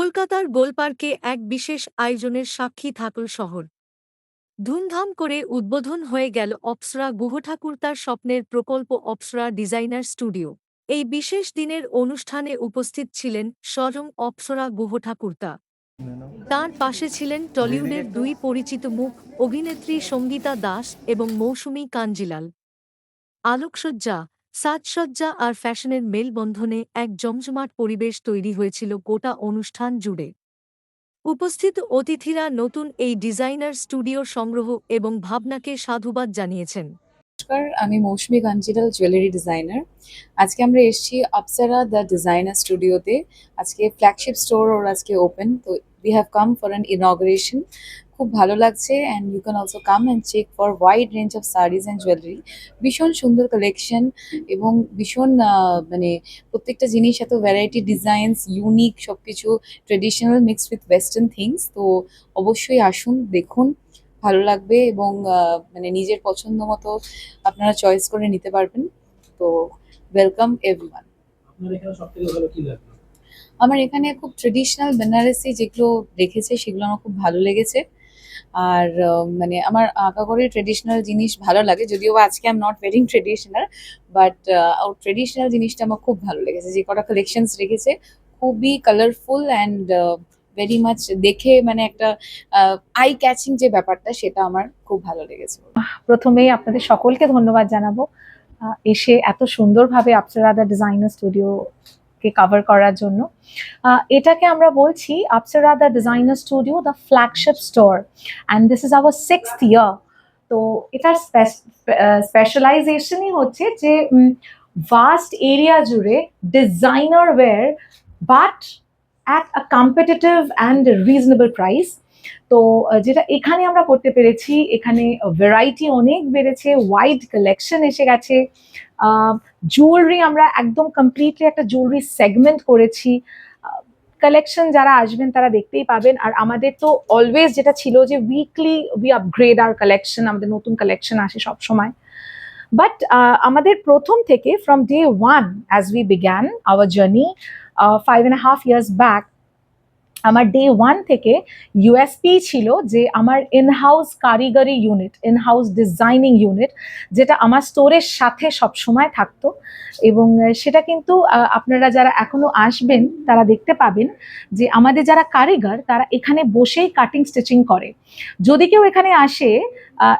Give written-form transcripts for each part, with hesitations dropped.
কলকাতার গোলপার্কে এক বিশেষ আয়োজনের সাক্ষী থাকল শহর। ধুমধাম করে উদ্বোধন হয়ে গেল অপ্সরা গুহঠাকুরতার স্বপ্নের প্রকল্প অপ্সরা ডিজাইনার স্টুডিও। এই বিশেষ দিনের অনুষ্ঠানে উপস্থিত ছিলেন স্বয়ং অপ্সরা গুহঠাকুরতা। তাঁর পাশে ছিলেন টলিউডের দুই পরিচিত মুখ, অভিনেত্রী সঙ্গীতা দাস এবং মৌসুমী কাঞ্জিলাল। আলোকসজ্জা, সাজসজ্জা আর ফ্যাশনের মেলবন্ধনে এক জমজমাট পরিবেশ তৈরি হয়েছিল গোটা অনুষ্ঠান জুড়ে। উপস্থিত অতিথিরা নতুন এই ডিজাইনার স্টুডিওর সংগ্রহ এবং ভাবনাকে সাধুবাদ জানিয়েছেন। নমস্কার, আমি মৌসুমী কাঞ্জিলাল, জুয়েলারি ডিজাইনার। আজকে আমরা এসেছি অপ্সরা দ্য ডিজাইনার স্টুডিওতে। আজকে ফ্ল্যাগশিপ স্টোর ওর আজকে ওপেন, তো we have come for an inauguration. খুব ভালো লাগছে, and you can also come and check for wide range of saris and jewellery. ভীষণ সুন্দর কালেকশন এবং ভীষণ মানে প্রত্যেকটা জিনিস এত ভ্যারাইটি, ডিজাইনস ইউনিক, সব কিছু traditional mixed with western things. তো অবশ্যই আসুন, দেখুন, ভালো লাগবে এবং মানে নিজের পছন্দ মতো আপনারা চয়েস করে নিতে পারবেন। তো ওয়েলকাম এভরিওয়ান। আমার এখানে খুব ট্রেডিশনাল বেনারসি যেগুলো রেখেছে সেগুলো আমার খুব ভালো লেগেছে। আর মানে আমার আঁকাঘরের ট্রেডিশনাল জিনিস ভালো লাগে, যদিও বা আজকে I am not wiring traditional, but traditional জিনিসটা আমার খুব ভালো লেগেছে। যে কটা কালেকশনস রেখেছে খুবই কালারফুল অ্যান্ড ভেরি মাচ, দেখে মানে একটা আই ক্যাচিং যে ব্যাপারটা, সেটা আমার খুব ভালো লেগেছে। প্রথমেই আপনাদের সকলকে ধন্যবাদ জানাবো এসে এত সুন্দরভাবে অপ্সরা দ্য ডিজাইনার স্টুডিওকে কভার করার জন্য। এটাকে আমরা বলছি Apsara the designer studio the flagship store, and this is our 6th year. তো এটার স্পেশালাইজেশনই হচ্ছে যে ভাস্ট এরিয়া জুড়ে designer wear, but at a competitive and reasonable price. তো যেটা এখানে আমরা করতে পেরেছি, এখানে ভ্যারাইটি অনেক বেড়েছে, ওয়াইড কালেকশন এসে গেছে। জুয়েলারি আমরা একদম কমপ্লিটলি একটা জুয়েলারি সেগমেন্ট করেছি। কালেকশন যারা আসবেন তারা দেখতেই পাবেন। আর আমাদের তো অলওয়েজ যেটা ছিল যে উইকলি উই আপগ্রেড আর কালেকশন, আমাদের নতুন কালেকশন আসে সবসময়। বাট আমাদের প্রথম থেকে from day one as we began our journey 5.5 years back, আমার ডে ওয়ান থেকে ইউএসপি ছিল যে আমার ইনহাউস কারিগরি ইউনিট, ইনহাউস ডিজাইনিং ইউনিট, যেটা আমার স্টোরের সাথে সবসময় থাকতো। এবং সেটা কিন্তু আপনারা যারা এখনো আসবেন তারা দেখতে পাবেন যে আমাদের যারা কারিগর তারা এখানে বসেই কাটিং স্টিচিং করে। যদি কেউ এখানে আসে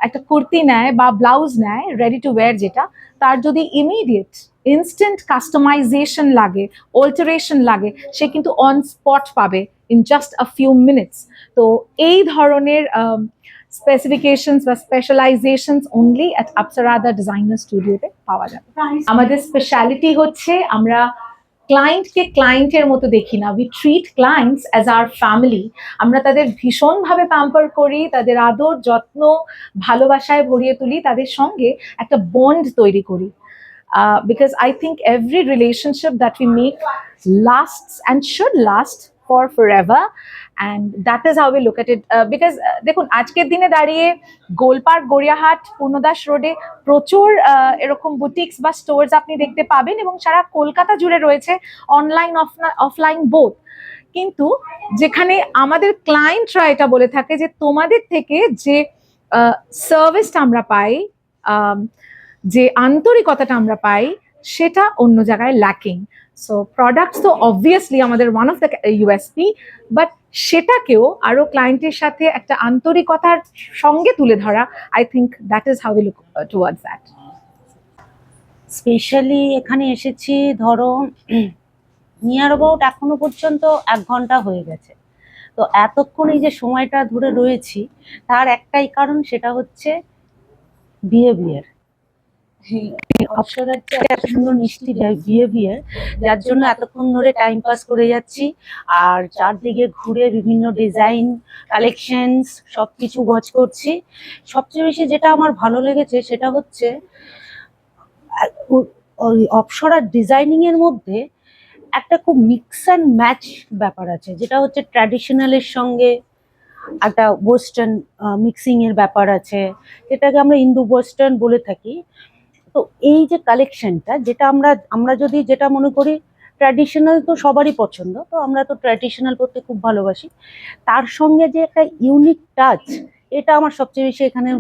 একটা কুর্তি নেয় বা ব্লাউজ নেয় রেডি টু ওয়্যার, যেটা তার যদি ইমিডিয়েট ইনস্ট্যান্ট কাস্টমাইজেশন লাগে, অল্টারেশন লাগে, সে কিন্তু অন স্পট পাবে in just a few minutes. তো এই ধরনের স্পেসিফিকেশনস বা specialisations only at Apsara the designer স্টুডিওতে পাওয়া যাবে। আমাদের স্পেশালিটি হচ্ছে আমরা ক্লায়েন্টকে ক্লায়েন্টের মতো দেখি না, we treat clients as our family. আমরা তাদের ভীষণভাবে প্যাম্পার করি, তাদের আদর যত্ন ভালোবাসায় ভরিয়ে তুলি, তাদের সঙ্গে একটা বন্ড তৈরি করি। Because I think every relationship that we make lasts and should last for forever, and that is how we look at it. Because দেখুন, আজকের দিনে দাঁড়িয়ে গোলপার্ক, গড়িয়াহাট, পূর্ণদাস রোডে প্রচুর এরকম বুটিক্স বা স্টোর্স আপনি দেখতে পাবেন, এবং সারা কলকাতা জুড়ে রয়েছে, অনলাইন অফলাইন বোথ। কিন্তু যেখানে আমাদের ক্লায়েন্টরা এটা বলে থাকে যে তোমাদের থেকে যে সার্ভিসটা আমরা পাই, যে আন্তরিকতাটা আমরা পাই, সেটা অন্য জায়গায় ল্যাকিং। সো প্রোডাক্টস তো অবভিয়াসলি আমাদের one of the USP, but সেটাকেও আরো ক্লায়েন্টের সাথে একটা আন্তরিকতার সঙ্গে তুলে ধরা, I think that is how we look towards that. Specially এখানে এসেছি ধরো নিয়ার অ্যাবাউট এখনো পর্যন্ত 1 ঘন্টা হয়ে গেছে। তো এতক্ষণ এই যে সময়টা ধরে রয়েছি তার একটাই কারণ, সেটা হচ্ছে বিহেভিয়ার। অপ্সরার যে এত সুন্দর মিষ্টি বিহেভিয়ার, যার জন্য এতক্ষণ ধরে টাইম পাস করে যাচ্ছি। আর চারদিকে ঘুরে বিভিন্ন ডিজাইন কালেকশনস সবকিছু ওয়াচ করছি। সবচেয়ে বেশি যেটা আমার ভালো লেগেছে সেটা হচ্ছে অপ্সরার ডিজাইনিং এর মধ্যে একটা খুব মিক্স অ্যান্ড ম্যাচ ব্যাপার আছে, যেটা হচ্ছে ট্র্যাডিশনালের সঙ্গে একটা ওয়েস্টার্ন মিক্সিং এর ব্যাপার আছে, যেটাকে আমরা ইন্দো ওয়েস্টার্ন বলে থাকি। তো এই যে কালেকশনটা, যেটা আমরা যদি যেটা মনে করি ট্র্যাডিশনাল তো সবারই পছন্দ, তো আমরা তো ট্র্যাডিশনাল পরতে খুব ভালোবাসি। তার সঙ্গে যে একটা ইউনিক টাচ, এটা আমার সবচেয়ে বেশি এখানে